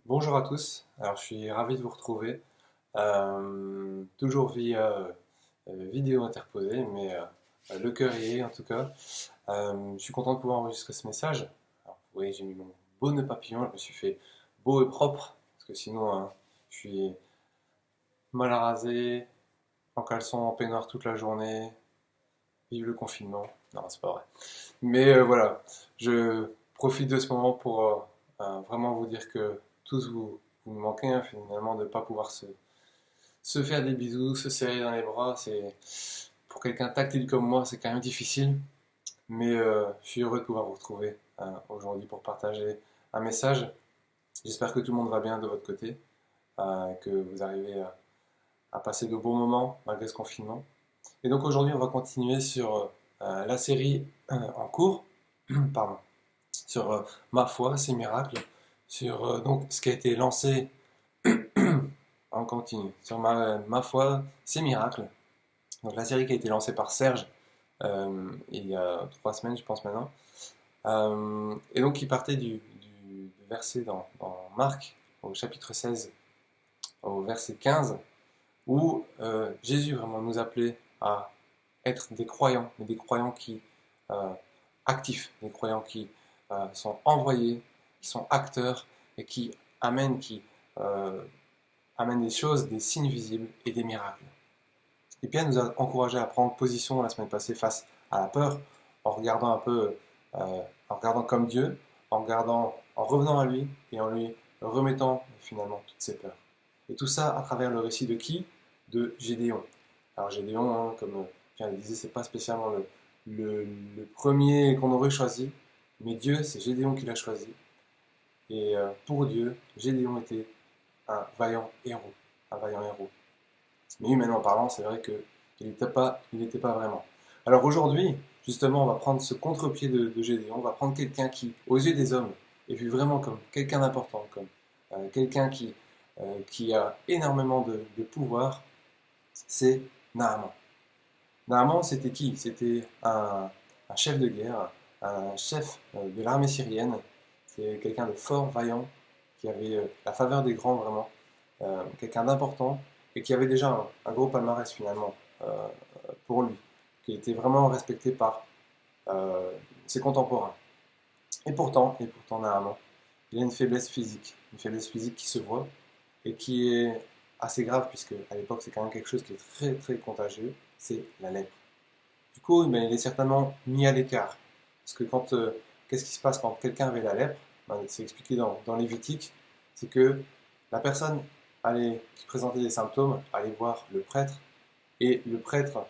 Bonjour à tous, alors je suis ravi de vous retrouver, toujours via vidéo interposée, mais le cœur y est en tout cas. Je suis content de pouvoir enregistrer ce message. Alors, vous voyez, j'ai mis mon beau nœud papillon, je me suis fait beau et propre, parce que sinon je suis mal rasé, en caleçon, en peignoir toute la journée, vive le confinement. Non, c'est pas vrai. Mais voilà, je profite de ce moment pour vraiment vous dire que tous vous me manquez, hein, finalement, de ne pas pouvoir se faire des bisous, se serrer dans les bras. Pour quelqu'un tactile comme moi, c'est quand même difficile. Mais je suis heureux de pouvoir vous retrouver aujourd'hui pour partager un message. J'espère que tout le monde va bien de votre côté, que vous arrivez à passer de bons moments malgré ce confinement. Et donc aujourd'hui, on va continuer sur la série en cours, pardon, sur ma foi, ses miracles, sur donc ce qui a été lancé, on continue, sur ma foi, ses miracles. Donc la série qui a été lancée par Serge il y a 3 semaines, je pense maintenant. Et donc il partait du verset dans Marc, au chapitre 16, au verset 15, où Jésus vraiment nous appelait à être des croyants, mais des croyants qui euh, actifs, des croyants qui sont envoyés, qui sont acteurs et euh, amènent des choses, des signes visibles et des miracles. Et Pierre nous a encouragé à prendre position la semaine passée face à la peur, en regardant un peu, en regardant comme Dieu, en revenant à lui et en lui remettant finalement toutes ses peurs. Et tout ça à travers le récit de qui? De Gédéon. Alors Gédéon, hein, comme Pierre le disait, c'est pas spécialement le premier qu'on aurait choisi, mais Dieu, c'est Gédéon qui l'a choisi. Et pour Dieu, Gédéon était un vaillant héros, un vaillant héros. Mais humainement parlant, c'est vrai qu'il n'était pas vraiment. Alors aujourd'hui, justement, on va prendre ce contre-pied de Gédéon, on va prendre quelqu'un qui, aux yeux des hommes, est vu vraiment comme quelqu'un d'important, comme quelqu'un qui a énormément de pouvoir, c'est Naaman. Naaman, c'était qui? C'était un chef de guerre, un chef de l'armée syrienne, c'est quelqu'un de fort, vaillant, qui avait la faveur des grands vraiment, quelqu'un d'important et qui avait déjà un gros palmarès finalement pour lui, qui était vraiment respecté par ses contemporains. Et pourtant Naaman, il a une faiblesse physique qui se voit et qui est assez grave puisque à l'époque c'est quand même quelque chose qui est très très contagieux, c'est la lèpre. Du coup, ben, il est certainement mis à l'écart. Parce que qu'est-ce qui se passe quand quelqu'un avait la lèpre? Ben, c'est expliqué dans Lévitique, c'est que la personne qui présentait des symptômes allait voir le prêtre, et le prêtre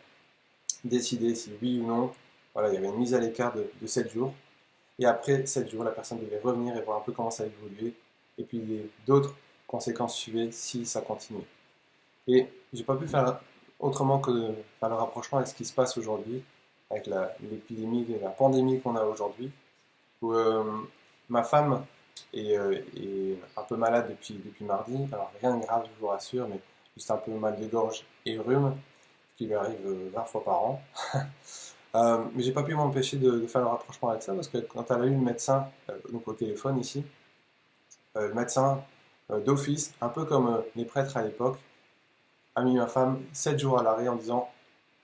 décidait si oui ou non, voilà, il y avait une mise à l'écart de 7 jours, et après 7 jours, la personne devait revenir et voir un peu comment ça évoluait, et puis d'autres conséquences suivaient si ça continuait. Et j'ai pas pu faire autrement que de faire le rapprochement avec ce qui se passe aujourd'hui, avec l'épidémie, la pandémie qu'on a aujourd'hui, où ma femme est un peu malade depuis mardi. Alors rien de grave, je vous rassure, mais juste un peu mal de gorge et rhume, qui lui arrive 20 fois par an. Mais j'ai pas pu m'empêcher de faire le rapprochement avec ça, parce que quand elle a eu le médecin, donc au téléphone ici, le médecin d'office, un peu comme les prêtres à l'époque, a mis ma femme 7 jours à l'arrêt en disant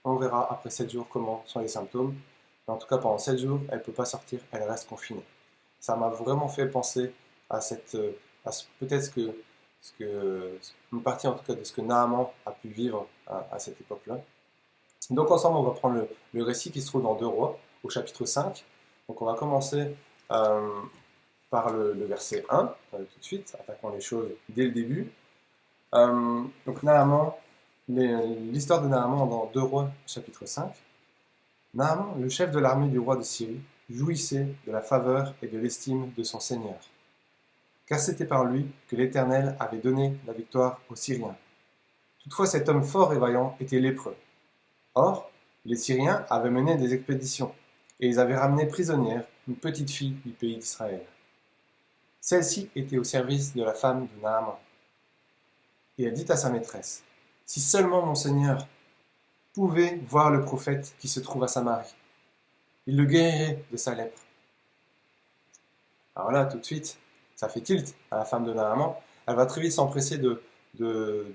on verra après 7 jours comment sont les symptômes. Mais en tout cas, pendant 7 jours, elle ne peut pas sortir, elle reste confinée. Ça m'a vraiment fait penser à peut-être une partie en tout cas de ce que Naaman a pu vivre à cette époque-là. Donc ensemble, on va prendre le récit qui se trouve dans 2 Rois, au chapitre 5. Donc on va commencer par le verset 1, tout de suite, attaquant les choses dès le début. Donc Naaman, l'histoire de Naaman dans 2 Rois, chapitre 5. Naaman, le chef de l'armée du roi de Syrie, jouissait de la faveur et de l'estime de son seigneur. Car c'était par lui que l'Éternel avait donné la victoire aux Syriens. Toutefois, cet homme fort et vaillant était lépreux. Or, les Syriens avaient mené des expéditions, et ils avaient ramené prisonnière une petite fille du pays d'Israël. Celle-ci était au service de la femme de Naaman. Et elle dit à sa maîtresse, « Si seulement mon seigneur pouvait voir le prophète qui se trouve à Samarie, il le guérirait de sa lèpre. » Alors là, tout de suite, ça fait tilt à la femme de Naaman. Elle va très vite s'empresser de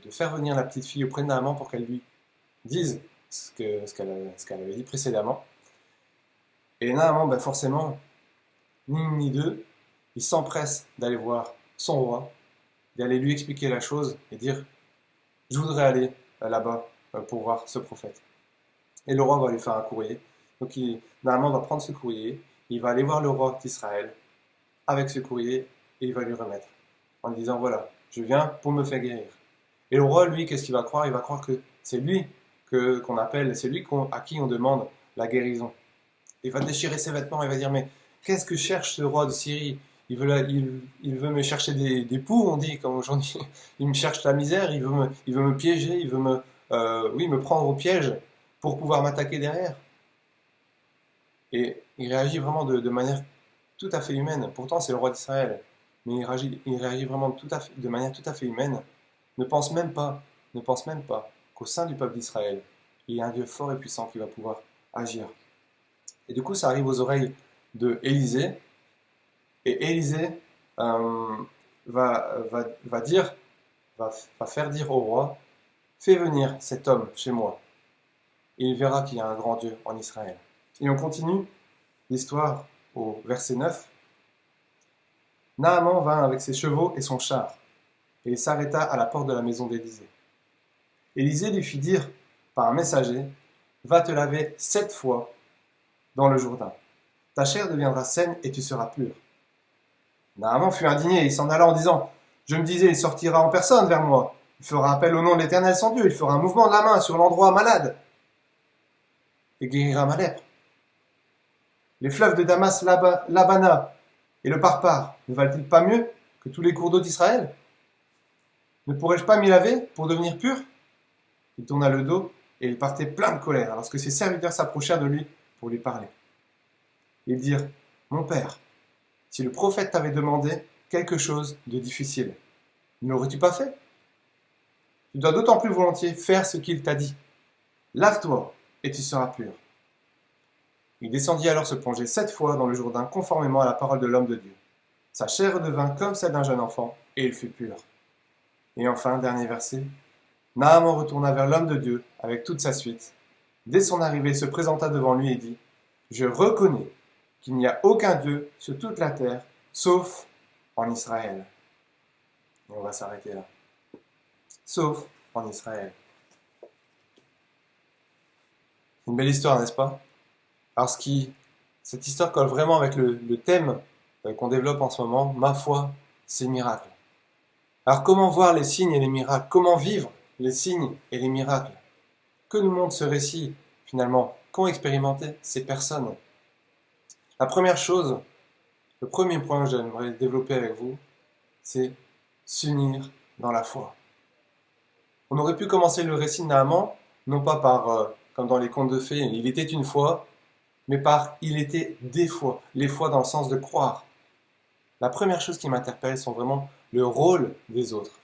faire venir la petite fille auprès de Naaman pour qu'elle lui dise ce qu'elle avait dit précédemment. Et Naaman, ben forcément, ni une ni deux, il s'empresse d'aller voir son roi, d'aller lui expliquer la chose et dire « Je voudrais aller là-bas pour voir ce prophète ». Et le roi va lui faire un courrier. Donc Naaman va prendre ce courrier, il va aller voir le roi d'Israël avec ce courrier et il va lui remettre en lui disant « Voilà, je viens pour me faire guérir ». Et le roi, lui, qu'est-ce qu'il va croire? Il va croire que c'est lui qu'on appelle, c'est lui à qui on demande la guérison. Il va déchirer ses vêtements, il va dire « Mais qu'est-ce que cherche ce roi de Syrie? Il veut me chercher des poux, on dit, comme aujourd'hui. Il me cherche la misère, il veut me piéger, il veut me prendre au piège pour pouvoir m'attaquer derrière. » Et il réagit vraiment de manière tout à fait humaine. Pourtant, c'est le roi d'Israël. Mais il réagit vraiment de manière tout à fait humaine. Ne pense même pas qu'au sein du peuple d'Israël, il y a un Dieu fort et puissant qui va pouvoir agir. Et du coup, ça arrive aux oreilles de Élisée. Et Élisée va faire dire au roi, fais venir cet homme chez moi. Et il verra qu'il y a un grand Dieu en Israël. Et on continue l'histoire au verset 9. Naaman vint avec ses chevaux et son char, et il s'arrêta à la porte de la maison d'Élisée. Élisée lui fit dire par un messager, va te laver 7 fois dans le Jourdain. Ta chair deviendra saine et tu seras pur. Naaman fut indigné et il s'en alla en disant, je me disais, il sortira en personne vers moi. Il fera appel au nom de l'Éternel son Dieu, il fera un mouvement de la main sur l'endroit malade et guérira ma lèpre. Les fleuves de Damas, l'Abana et le Parpar ne valent-ils pas mieux que tous les cours d'eau d'Israël? Ne pourrais-je pas m'y laver pour devenir pur? Il tourna le dos et il partait plein de colère lorsque ses serviteurs s'approchèrent de lui pour lui parler. Ils dirent, mon père, si le prophète t'avait demandé quelque chose de difficile, ne l'aurais-tu pas fait? Tu dois d'autant plus volontiers faire ce qu'il t'a dit. Lave-toi et tu seras pur. Il descendit alors se plonger 7 fois dans le Jourdain conformément à la parole de l'homme de Dieu. Sa chair redevint comme celle d'un jeune enfant, et il fut pur. Et enfin, dernier verset, Naaman retourna vers l'homme de Dieu avec toute sa suite. Dès son arrivée, il se présenta devant lui et dit, je reconnais qu'il n'y a aucun Dieu sur toute la terre, sauf en Israël. Et on va s'arrêter là. Sauf en Israël. C'est une belle histoire, n'est-ce pas? Alors cette histoire colle vraiment avec le thème qu'on développe en ce moment, ma foi, c'est miracle. Alors comment voir les signes et les miracles? Comment vivre les signes et les miracles? Que nous montre ce récit finalement? Qu'ont expérimenté ces personnes? La première chose, le premier point que j'aimerais développer avec vous, c'est s'unir dans la foi. On aurait pu commencer le récit de Naaman, non pas par, comme dans les contes de fées, il était une fois, mais par il était des fois, les fois dans le sens de croire. La première chose qui m'interpelle sont vraiment le rôle des autres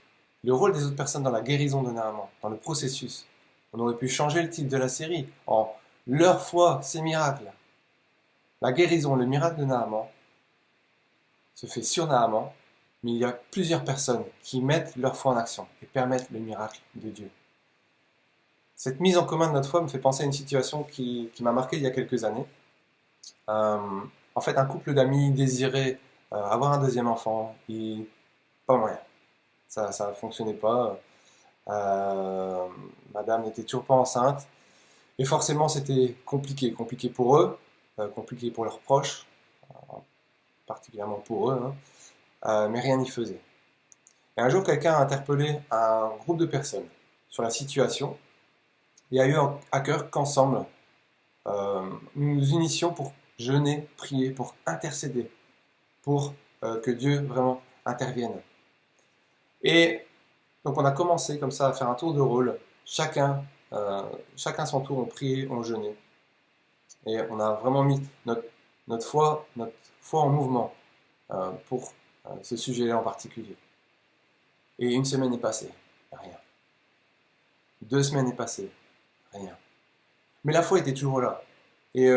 personnes dans la guérison de Naaman, dans le processus. On aurait pu changer le titre de la série en leur foi, ces miracles. La guérison, le miracle de Naaman se fait sur Naaman, mais il y a plusieurs personnes qui mettent leur foi en action et permettent le miracle de Dieu. Cette mise en commun de notre foi me fait penser à une situation qui m'a marqué il y a quelques années. En fait, un couple d'amis désirait avoir un deuxième enfant et pas moyen. Ça ne fonctionnait pas. Madame n'était toujours pas enceinte. Et forcément, c'était compliqué. Compliqué pour eux, compliqué pour leurs proches, particulièrement pour eux, hein. Mais rien n'y faisait. Et un jour, quelqu'un a interpellé un groupe de personnes sur la situation et a eu à cœur qu'ensemble, nous nous unissions pour jeûner, prier, pour intercéder, pour que Dieu vraiment intervienne. Et donc on a commencé comme ça à faire un tour de rôle, chacun son tour, on priait, on jeûnait. Et on a vraiment mis notre foi en mouvement pour ce sujet-là en particulier. Et une semaine est passée, rien. 2 semaines est passée, rien. Mais la foi était toujours là. Et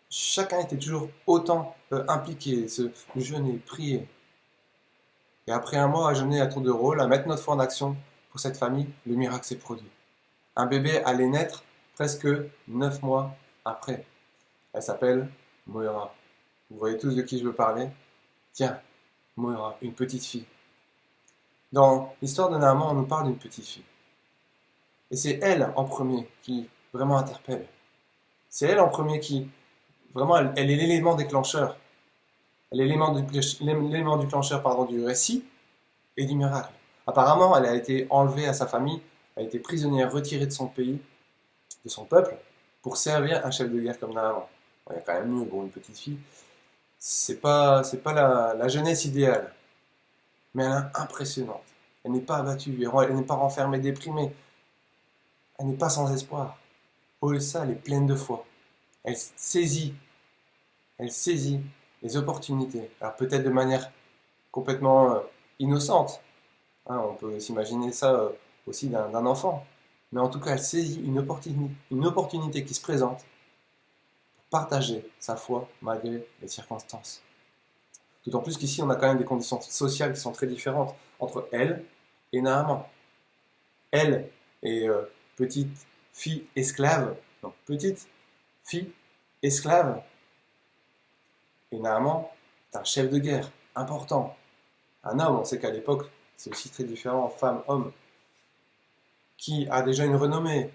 chacun était toujours autant impliqué, se jeûner, prier. Et après un mois à jeûner à tour de rôle, à mettre notre foi en action pour cette famille, le miracle s'est produit. Un bébé allait naître presque 9 mois après. Elle s'appelle Moira. Vous voyez tous de qui je veux parler? Tiens, Moira, une petite fille. Dans l'histoire de Naaman, on nous parle d'une petite fille. Et c'est elle en premier qui vraiment interpelle. C'est elle en premier qui, vraiment, elle est l'élément déclencheur. Elle est l'élément déclencheur du récit et du miracle. Apparemment, elle a été enlevée à sa famille, elle a été prisonnière, retirée de son pays, de son peuple, pour servir un chef de guerre comme Naaman. Il y a quand même mieux pour une petite fille. C'est pas la jeunesse idéale, mais elle est impressionnante. Elle n'est pas abattue, elle n'est pas renfermée, déprimée. Elle n'est pas sans espoir. Au lieu de ça, elle est pleine de foi. Elle saisit les opportunités. Alors peut-être de manière complètement innocente. Hein, on peut s'imaginer ça aussi d'un enfant. Mais en tout cas, elle saisit une opportunité qui se présente pour partager sa foi malgré les circonstances. D'autant plus qu'ici, on a quand même des conditions sociales qui sont très différentes entre elle et Naaman. Elle est petite fille esclave, non, petite fille esclave, et Naaman est un chef de guerre important. Un homme, on sait qu'à l'époque, c'est aussi très différent, femme, homme, qui a déjà une renommée.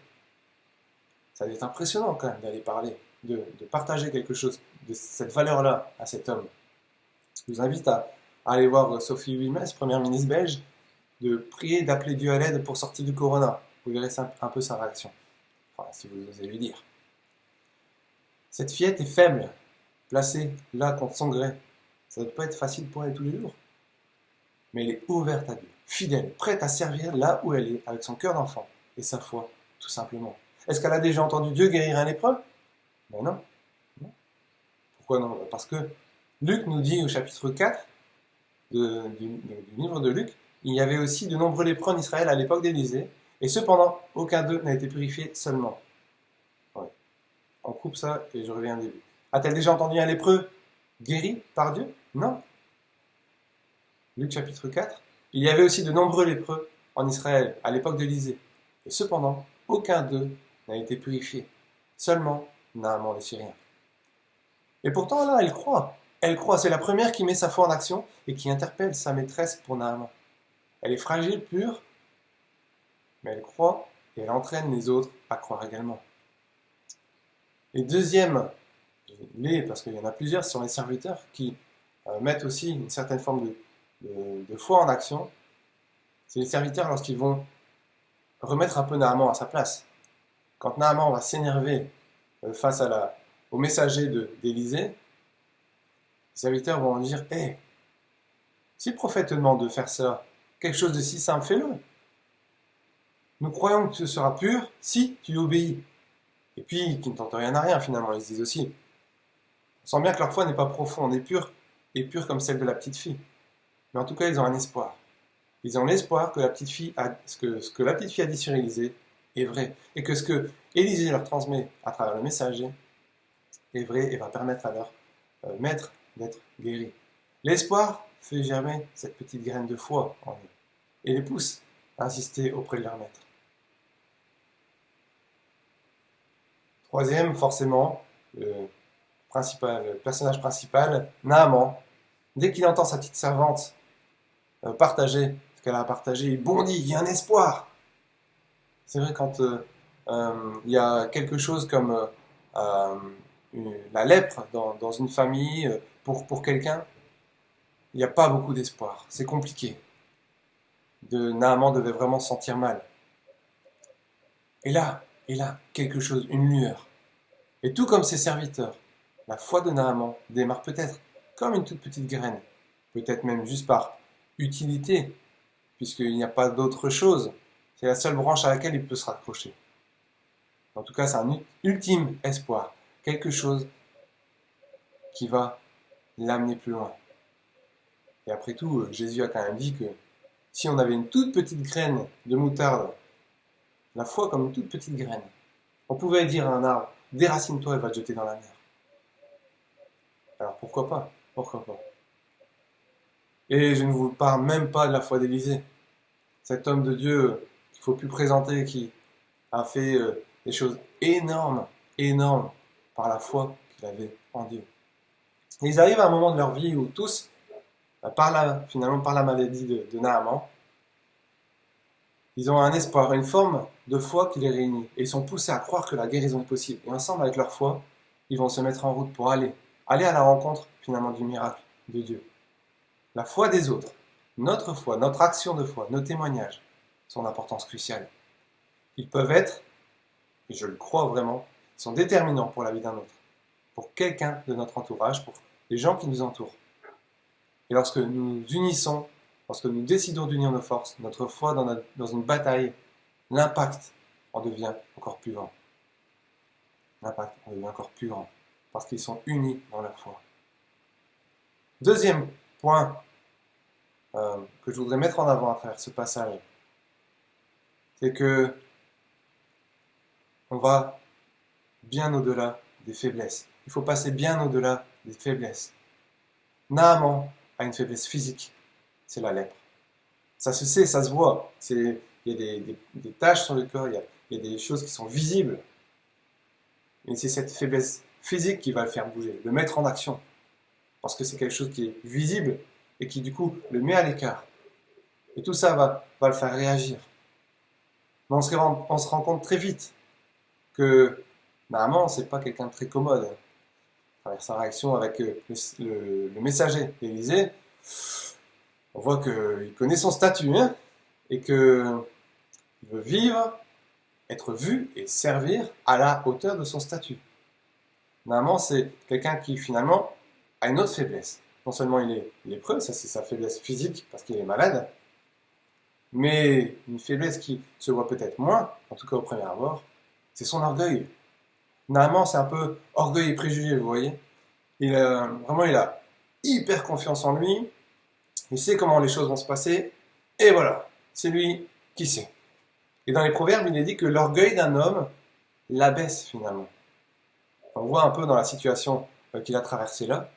Ça va être impressionnant quand même d'aller parler, de partager quelque chose de cette valeur-là à cet homme. Je vous invite à aller voir Sophie Wilmès, première ministre belge, de prier, d'appeler Dieu à l'aide pour sortir du corona. Vous verrez un peu sa réaction. Enfin, si vous osez lui dire. Cette fillette est faible, placée là contre son gré. Ça ne doit pas être facile pour elle tous les jours. Mais elle est ouverte à Dieu, fidèle, prête à servir là où elle est, avec son cœur d'enfant et sa foi, tout simplement. Est-ce qu'elle a déjà entendu Dieu guérir un lépreux? Ben non. Pourquoi non? Parce que Luc nous dit au chapitre 4 du livre de Luc, il y avait aussi de nombreux lépreux en Israël à l'époque d'Élisée, et cependant, aucun d'eux n'a été purifié seulement. Ouais. On coupe ça et je reviens au début. A-t-elle déjà entendu un lépreux guéri par Dieu? Non. Luc chapitre 4. Il y avait aussi de nombreux lépreux en Israël à l'époque d'Élisée, et cependant, aucun d'eux n'a été purifié. Seulement Naaman le Syrien. Et pourtant là, elle croit. Elle croit, c'est la première qui met sa foi en action et qui interpelle sa maîtresse pour Naaman. Elle est fragile, pure, mais elle croit et elle entraîne les autres à croire également. Les deuxièmes, parce qu'il y en a plusieurs, ce sont les serviteurs qui mettent aussi une certaine forme de foi en action. C'est les serviteurs lorsqu'ils vont remettre un peu Naaman à sa place. Quand Naaman va s'énerver face au messager d'Élisée, les serviteurs vont dire « Hé, si le prophète te demande de faire ça, quelque chose de si simple, fais-le. Nous croyons que ce sera pur si tu obéis. » Et puis, qui ne tentent rien à rien finalement, ils se disent aussi. On sent bien que leur foi n'est pas profonde et pure comme celle de la petite fille. Mais en tout cas, ils ont un espoir. Ils ont l'espoir que ce que la petite fille a dit sur Élisée est vrai. Et que ce que Élisée leur transmet à travers le messager est vrai et va permettre à leur maître d'être guéri. L'espoir fait germer cette petite graine de foi en eux et les pousse à insister auprès de leur maître. Troisième, forcément, le personnage principal, Naaman, dès qu'il entend sa petite servante partager ce qu'elle a partagé, il bondit, il y a un espoir. C'est vrai quand il y a quelque chose comme la lèpre dans une famille, pour quelqu'un, il n'y a pas beaucoup d'espoir, c'est compliqué. Naaman devait vraiment se sentir mal. Et là, quelque chose, une lueur. Et tout comme ses serviteurs, la foi de Naaman démarre peut-être comme une toute petite graine, peut-être même juste par utilité, puisqu'il n'y a pas d'autre chose. C'est la seule branche à laquelle il peut se raccrocher. En tout cas, c'est un ultime espoir, quelque chose qui va l'amener plus loin. Et après tout, Jésus a quand même dit que si on avait une toute petite graine de moutarde, la foi comme une toute petite graine, on pouvait dire à un arbre, déracine-toi et va te jeter dans la mer. Alors pourquoi pas? Pourquoi pas? Et je ne vous parle même pas de la foi d'Élisée. Cet homme de Dieu qu'il ne faut plus présenter, qui a fait des choses énormes, énormes, par la foi qu'il avait en Dieu. Et ils arrivent à un moment de leur vie où tous, finalement par la maladie de Naaman, ils ont un espoir, une forme de foi qui les réunit. Et ils sont poussés à croire que la guérison est possible. Et ensemble, avec leur foi, ils vont se mettre en route pour aller à la rencontre finalement du miracle de Dieu. La foi des autres, notre foi, notre action de foi, nos témoignages sont d'importance cruciale. Ils peuvent être, et je le crois vraiment, sont déterminants pour la vie d'un autre, pour quelqu'un de notre entourage, pour les gens qui nous entourent. Et lorsque nous unissons, lorsque nous décidons d'unir nos forces, notre foi dans une bataille, l'impact en devient encore plus grand. L'impact en devient encore plus grand, parce qu'ils sont unis dans leur foi. Deuxième point que je voudrais mettre en avant à travers ce passage, c'est que on va bien au-delà des faiblesses. Il faut passer bien au-delà des faiblesses. Naaman a une faiblesse physique, c'est la lèpre. Ça se sait, ça se voit. Il y a des taches sur le corps, il y a des choses qui sont visibles. Et c'est cette faiblesse physique qui va le faire bouger, le mettre en action. Parce que c'est quelque chose qui est visible et qui du coup le met à l'écart. Et tout ça va le faire réagir. Mais on se rend compte très vite que Naaman, c'est pas quelqu'un de très commode. À travers sa réaction avec le messager d'Élisée, on voit qu'il connaît son statut, hein, et qu'il veut vivre, être vu et servir à la hauteur de son statut. Naaman, c'est quelqu'un qui finalement a une autre faiblesse. Non seulement il est lépreux, ça c'est sa faiblesse physique parce qu'il est malade, mais une faiblesse qui se voit peut-être moins, en tout cas au premier abord, c'est son orgueil. Naaman, c'est un peu orgueil et préjugé, vous voyez. Vraiment, il a hyper confiance en lui, il sait comment les choses vont se passer, et voilà, c'est lui qui sait. Et dans les proverbes, il est dit que l'orgueil d'un homme l'abaisse finalement. On voit un peu dans la situation qu'il a traversée là,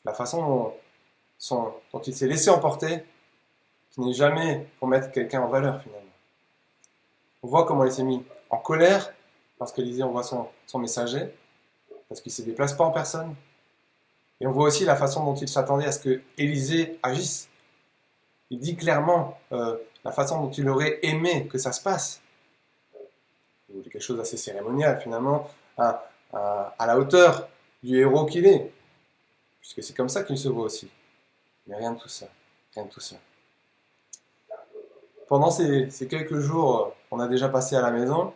la façon dont il s'est laissé emporter, qui n'est jamais pour mettre quelqu'un en valeur finalement. On voit comment il s'est mis en colère, parce qu'Élisée envoie son messager, parce qu'il ne se déplace pas en personne. Et on voit aussi la façon dont il s'attendait à ce que Élisée agisse. Il dit clairement la façon dont il aurait aimé que ça se passe. Il voulait quelque chose d'assez cérémonial finalement, à la hauteur du héros qu'il est. Puisque c'est comme ça qu'il se voit aussi. Mais rien de tout ça. Rien de tout ça. Pendant ces quelques jours, on a déjà passé à la maison.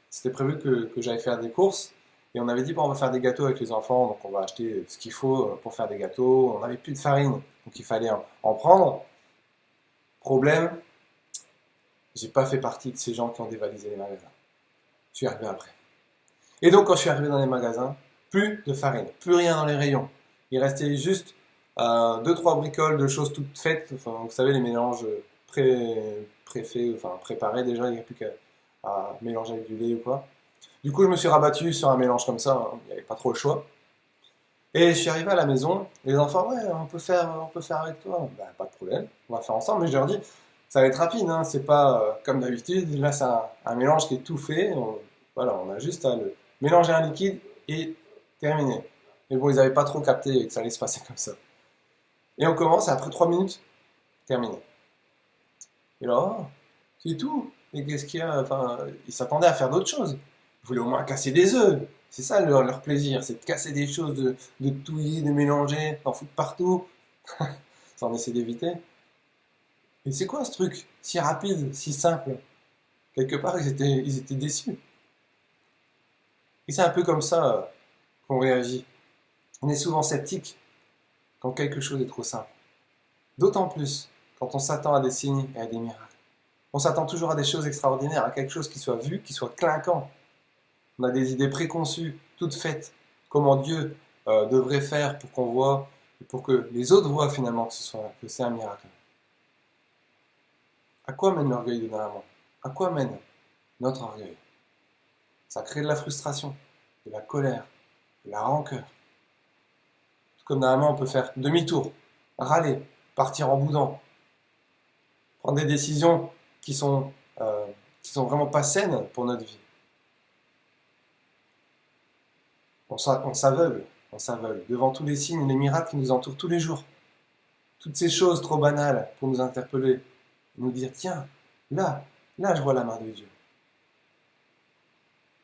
C'était prévu que j'aille faire des courses. Et on avait dit, bon, on va faire des gâteaux avec les enfants. Donc on va acheter ce qu'il faut pour faire des gâteaux. On n'avait plus de farine. Donc il fallait en prendre. Problème, j'ai pas fait partie de ces gens qui ont dévalisé les magasins. Je suis arrivé après. Et donc quand je suis arrivé dans les magasins, plus de farine, plus rien dans les rayons. Il restait juste 2-3 bricoles de choses toutes faites. Enfin, vous savez, les mélanges préfaits, enfin préparés déjà, il n'y a plus qu'à mélanger avec du lait ou quoi. Du coup, je me suis rabattu sur un mélange comme ça, hein, il n'y avait pas trop le choix. Et je suis arrivé à la maison, les enfants, ouais, on peut faire avec toi. Ben, pas de problème, on va faire ensemble. Mais je leur dis, ça va être rapide, hein, c'est pas comme d'habitude. Là, c'est un mélange qui est tout fait. Voilà, on a juste à le mélanger un liquide et terminer. Mais bon, ils n'avaient pas trop capté que ça allait se passer comme ça. Et on commence, et après 3 minutes, terminé. Et là, oh, c'est tout. Et qu'est-ce qu'il y a? Enfin, ils s'attendaient à faire d'autres choses. Ils voulaient au moins casser des œufs. C'est ça leur plaisir, c'est de casser des choses, de touiller, de mélanger, d'en foutre partout. Ça, on essaie d'éviter. Et c'est quoi ce truc? Si rapide, si simple. Quelque part, ils étaient déçus. Et c'est un peu comme ça qu'on réagit. On est souvent sceptique quand quelque chose est trop simple. D'autant plus quand on s'attend à des signes et à des miracles. On s'attend toujours à des choses extraordinaires, à quelque chose qui soit vu, qui soit clinquant. On a des idées préconçues, toutes faites, comment Dieu devrait faire pour qu'on voit, et pour que les autres voient finalement que c'est un miracle. À quoi mène l'orgueil de Naaman? À quoi mène notre orgueil? Ça crée de la frustration, de la colère, de la rancœur. Tout comme Naaman, on peut faire demi-tour, râler, partir en boudant, prendre des décisions qui sont vraiment pas saines pour notre vie. On s'aveugle devant tous les signes et les miracles qui nous entourent tous les jours. Toutes ces choses trop banales pour nous interpeller, nous dire tiens, là je vois la main de Dieu.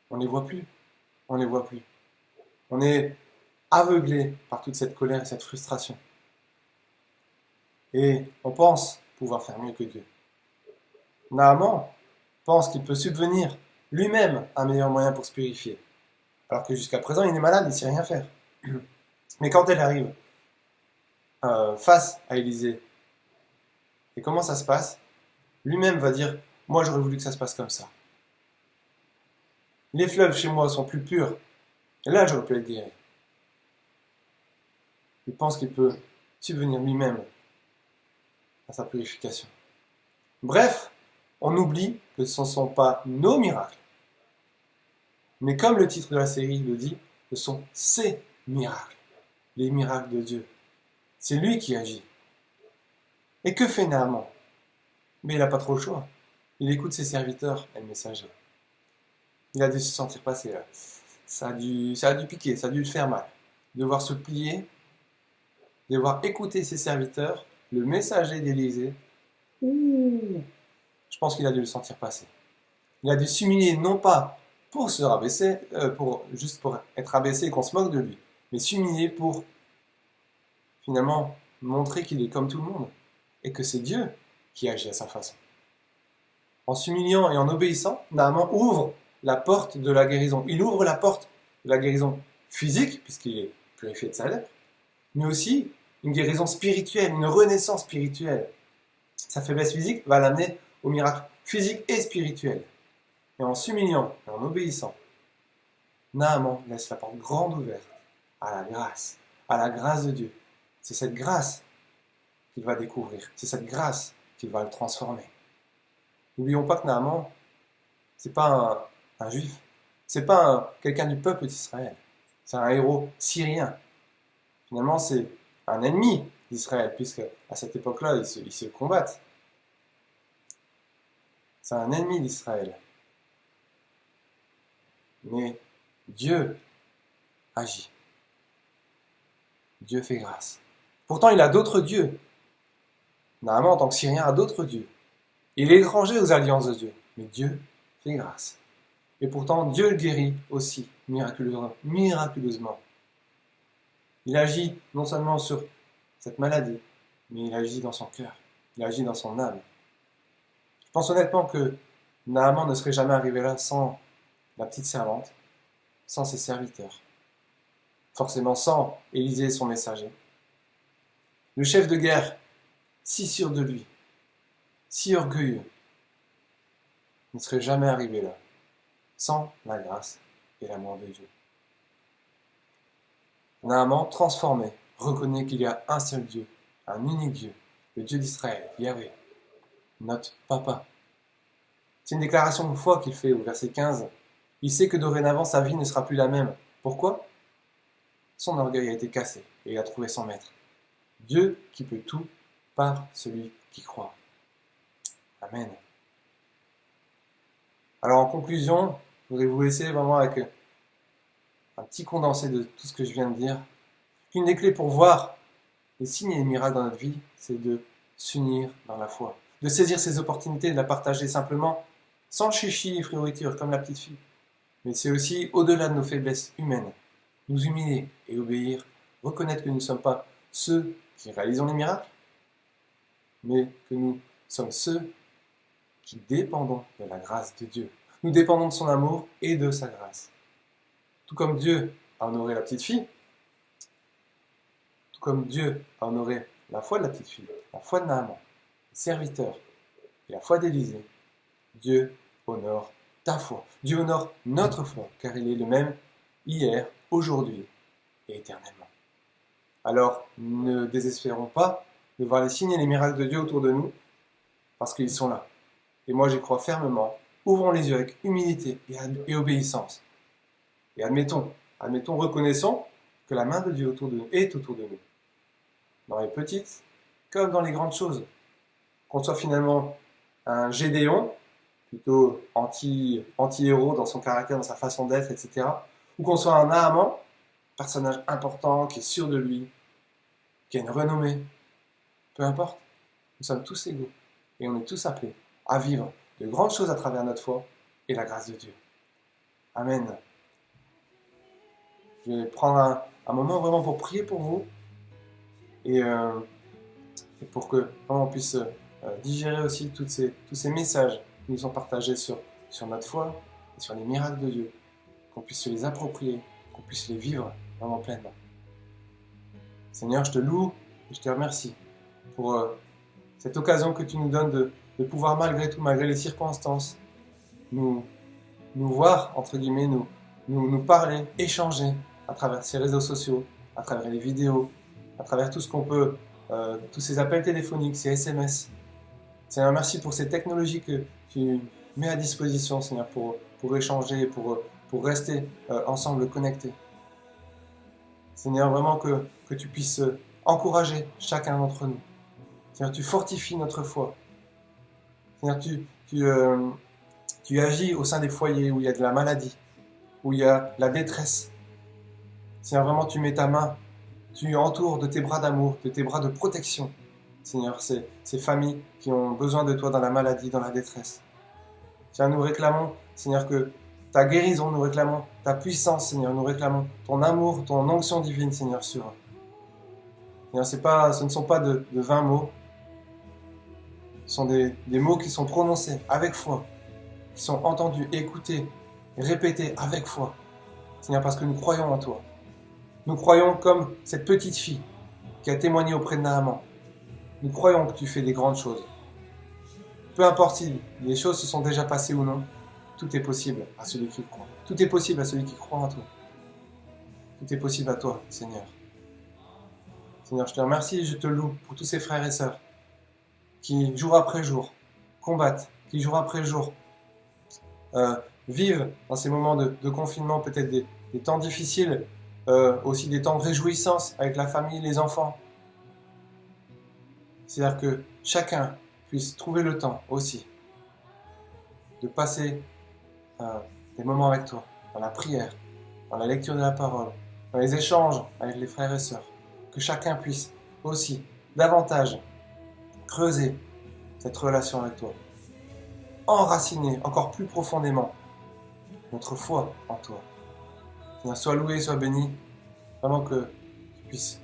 On ne les voit plus, on ne les voit plus. On est aveuglé par toute cette colère et cette frustration. Et on pense pouvoir faire mieux que Dieu. Naaman pense qu'il peut subvenir lui-même à un meilleur moyen pour se purifier. Alors que jusqu'à présent, il est malade, il ne sait rien faire. Mais quand elle arrive face à Élisée, et comment ça se passe? Lui-même va dire, moi j'aurais voulu que ça se passe comme ça. Les fleuves chez moi sont plus purs, et là j'aurais pu être guéri. Il pense qu'il peut subvenir lui-même à sa purification. Bref, on oublie que ce ne sont pas nos miracles, mais comme le titre de la série le dit, ce sont ses miracles, les miracles de Dieu. C'est lui qui agit. Et que fait Naaman? Mais il n'a pas trop le choix. Il écoute ses serviteurs et le messager. Il a dû se sentir passer là. Ça a dû piquer, ça a dû le faire mal. Devoir se plier, devoir écouter ses serviteurs, le messager d'Élisée. Je pense qu'il a dû le sentir passer. Il a dû s'humilier, non pas pour se rabaisser, juste pour être abaissé et qu'on se moque de lui, mais s'humilier pour finalement montrer qu'il est comme tout le monde et que c'est Dieu qui agit à sa façon. En s'humiliant et en obéissant, Naaman ouvre la porte de la guérison. Il ouvre la porte de la guérison physique, puisqu'il est purifié de sa lèpre, mais aussi une guérison spirituelle, une renaissance spirituelle. Sa faiblesse physique va l'amener au miracle physique et spirituel. Et en s'humiliant et en obéissant, Naaman laisse la porte grande ouverte à la grâce de Dieu. C'est cette grâce qu'il va découvrir, c'est cette grâce qu'il va le transformer. N'oublions pas que Naaman, c'est pas un juif, c'est pas quelqu'un du peuple d'Israël, c'est un héros syrien. Finalement, c'est un ennemi d'Israël, puisque à cette époque-là, ils se combattent. C'est un ennemi d'Israël. Mais Dieu agit. Dieu fait grâce. Pourtant, il a d'autres dieux. Naaman, en tant que Syrien, a d'autres dieux. Il est étranger aux alliances de Dieu. Mais Dieu fait grâce. Et pourtant, Dieu le guérit aussi, miraculeusement. Il agit non seulement sur cette maladie, mais il agit dans son cœur. Il agit dans son âme. Je pense honnêtement que Naaman ne serait jamais arrivé là sans la petite servante, sans ses serviteurs. Forcément sans Élisée son messager. Le chef de guerre, si sûr de lui, si orgueilleux, ne serait jamais arrivé là, sans la grâce et l'amour de Dieu. Naaman, transformé, reconnaît qu'il y a un seul Dieu, un unique Dieu, le Dieu d'Israël, Yahvé, notre Papa. C'est une déclaration de foi qu'il fait au verset 15. Il sait que dorénavant sa vie ne sera plus la même. Pourquoi? Son orgueil a été cassé et il a trouvé son maître. Dieu qui peut tout par celui qui croit. Amen. Alors en conclusion, je voudrais vous laisser vraiment avec un petit condensé de tout ce que je viens de dire. Une des clés pour voir les signes et les miracles dans notre vie, c'est de s'unir dans la foi. De saisir ces opportunités et de la partager simplement, sans chichi et frioriture comme la petite fille. Mais c'est aussi au-delà de nos faiblesses humaines. Nous humilier et obéir, reconnaître que nous ne sommes pas ceux qui réalisons les miracles, mais que nous sommes ceux qui dépendons de la grâce de Dieu. Nous dépendons de son amour et de sa grâce. Tout comme Dieu a honoré la petite fille, tout comme Dieu a honoré la foi de la petite fille, la foi de Naaman, les serviteurs et la foi d'Élisée, Dieu honore ta foi. Dieu honore notre foi, car il est le même hier, aujourd'hui et éternellement. Alors, ne désespérons pas de voir les signes et les miracles de Dieu autour de nous, parce qu'ils sont là. Et moi, j'y crois fermement. Ouvrons les yeux avec humilité et obéissance. Et admettons, reconnaissons que la main de Dieu est autour de nous. Dans les petites comme dans les grandes choses. Qu'on soit finalement un Gédéon, plutôt anti-héros dans son caractère, dans sa façon d'être, etc. Ou qu'on soit un Naaman, personnage important, qui est sûr de lui, qui a une renommée. Peu importe, nous sommes tous égaux. Et on est tous appelés à vivre de grandes choses à travers notre foi et la grâce de Dieu. Amen. Je vais prendre un moment vraiment pour prier pour vous et pour que vraiment, on puisse digérer aussi tous ces messages qui nous sont partagés sur notre foi et sur les miracles de Dieu, qu'on puisse se les approprier, qu'on puisse les vivre vraiment pleinement. Seigneur, je te loue et je te remercie pour cette occasion que tu nous donnes de pouvoir malgré tout, malgré les circonstances, nous voir, entre guillemets, nous parler, échanger à travers ces réseaux sociaux, à travers les vidéos, à travers tout ce qu'on peut, tous ces appels téléphoniques, ces SMS. Seigneur, merci pour ces technologies que tu mets à disposition, Seigneur, pour échanger, pour rester ensemble connectés. Seigneur, vraiment que tu puisses encourager chacun d'entre nous. Seigneur, tu fortifies notre foi. Seigneur, tu agis au sein des foyers où il y a de la maladie, où il y a la détresse. Seigneur, vraiment, tu mets ta main, tu entoures de tes bras d'amour, de tes bras de protection. Seigneur, ces familles qui ont besoin de toi dans la maladie, dans la détresse. Seigneur, nous réclamons, Seigneur, que ta guérison, nous réclamons ta puissance, Seigneur, nous réclamons ton amour, ton onction divine, Seigneur, sur eux. Seigneur, ce ne sont pas de vains mots, ce sont des mots qui sont prononcés avec foi, qui sont entendus, écoutés, répétés avec foi. Seigneur, parce que nous croyons en toi. Nous croyons comme cette petite fille qui a témoigné auprès de Naaman. Nous croyons que tu fais des grandes choses. Peu importe si les choses se sont déjà passées ou non, tout est possible à celui qui croit. Tout est possible à celui qui croit en toi. Tout est possible à toi, Seigneur. Seigneur, je te remercie et je te loue pour tous ces frères et sœurs qui, jour après jour, combattent, qui, jour après jour, vivent dans ces moments de confinement, peut-être des temps difficiles, aussi des temps de réjouissance avec la famille, les enfants. C'est-à-dire que chacun puisse trouver le temps aussi de passer des moments avec toi, dans la prière, dans la lecture de la parole, dans les échanges avec les frères et sœurs. Que chacun puisse aussi davantage creuser cette relation avec toi. Enraciner encore plus profondément notre foi en toi. Sois loué, sois béni. Vraiment que tu puisses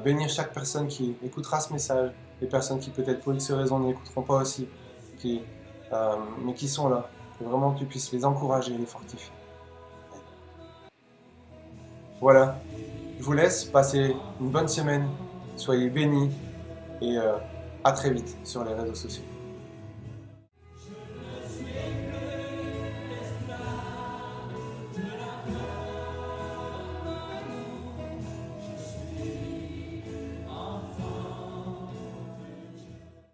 bénir chaque personne qui écoutera ce message, les personnes qui peut-être pour X raison n'écouteront pas aussi, mais qui sont là. Que vraiment tu puisses les encourager et les fortifier. Voilà, je vous laisse passer une bonne semaine, soyez bénis et à très vite sur les réseaux sociaux.